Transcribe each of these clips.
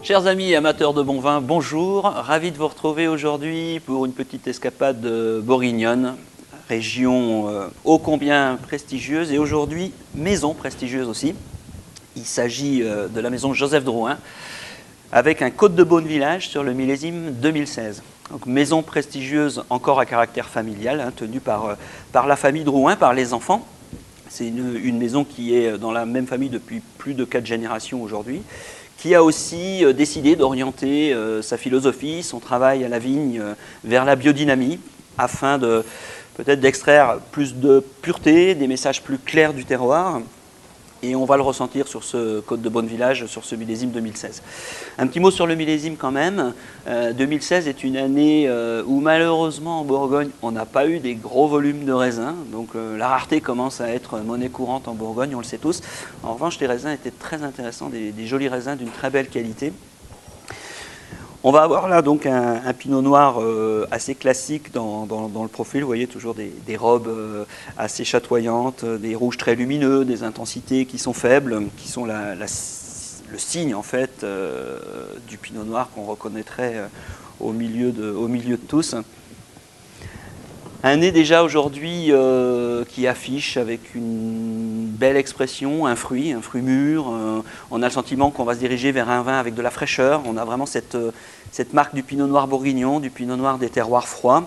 Chers amis amateurs de bon vin, bonjour. Ravi de vous retrouver aujourd'hui pour une petite escapade bourguignonne, région ô combien prestigieuse et aujourd'hui maison prestigieuse aussi. Il s'agit de la maison Joseph Drouhin avec un Côte de Beaune village sur le millésime 2016. Donc, maison prestigieuse encore à caractère familial, tenue par la famille Drouhin, par les enfants. C'est une maison qui est dans la même famille depuis plus de 4 générations aujourd'hui, qui a aussi décidé d'orienter sa philosophie, son travail à la vigne vers la biodynamie, afin de peut-être d'extraire plus de pureté, des messages plus clairs du terroir. Et on va le ressentir sur ce Côte de Beaune village, sur ce millésime 2016. Un petit mot sur le millésime quand même. 2016 est une année où malheureusement en Bourgogne, on n'a pas eu des gros volumes de raisins. Donc la rareté commence à être monnaie courante en Bourgogne, on le sait tous. En revanche, les raisins étaient très intéressants, des jolis raisins d'une très belle qualité. On va avoir là donc un pinot noir assez classique dans le profil. Vous voyez toujours des robes assez chatoyantes, des rouges très lumineux, des intensités qui sont faibles, qui sont le signe en fait du pinot noir qu'on reconnaîtrait au milieu de tous. Un nez déjà aujourd'hui qui affiche avec une belle expression, un fruit mûr. On a le sentiment qu'on va se diriger vers un vin avec de la fraîcheur. On a vraiment cette marque du pinot noir bourguignon, du pinot noir des terroirs froids.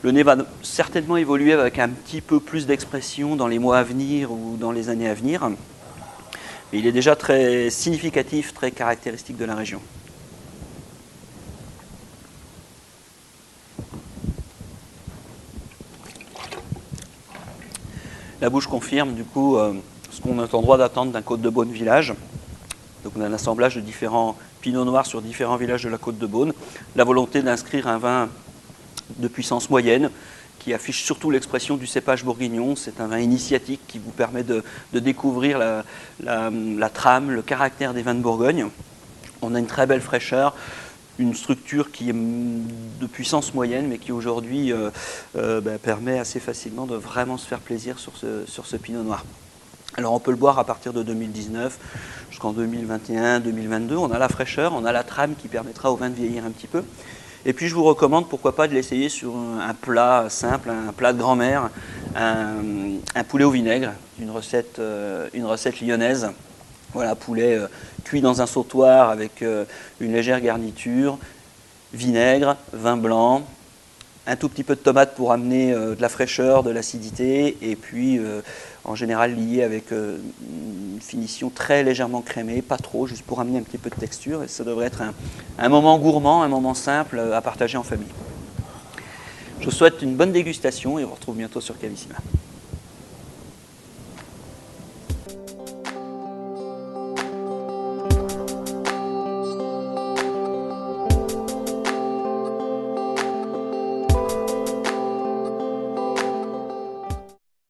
Le nez va certainement évoluer avec un petit peu plus d'expression dans les mois à venir ou dans les années à venir. Mais il est déjà très significatif, très caractéristique de la région. La bouche confirme du coup ce qu'on est en droit d'attendre d'un Côte de Beaune village. Donc on a un assemblage de différents pinots noirs sur différents villages de la Côte de Beaune. La volonté d'inscrire un vin de puissance moyenne qui affiche surtout l'expression du cépage bourguignon. C'est un vin initiatique qui vous permet de découvrir la trame, le caractère des vins de Bourgogne. On a une très belle fraîcheur, une structure qui est de puissance moyenne, mais qui aujourd'hui permet assez facilement de vraiment se faire plaisir sur ce pinot noir. Alors on peut le boire à partir de 2019 jusqu'en 2021, 2022. On a la fraîcheur, on a la trame qui permettra au vin de vieillir un petit peu. Et puis je vous recommande pourquoi pas de l'essayer sur un plat simple, un plat de grand-mère, un poulet au vinaigre, une recette lyonnaise. Voilà, poulet cuit dans un sautoir avec une légère garniture, vinaigre, vin blanc, un tout petit peu de tomate pour amener de la fraîcheur, de l'acidité, et puis en général lié avec une finition très légèrement crémée, pas trop, juste pour amener un petit peu de texture. Et ça devrait être un moment gourmand, un moment simple à partager en famille. Je vous souhaite une bonne dégustation et on se retrouve bientôt sur Cavissima.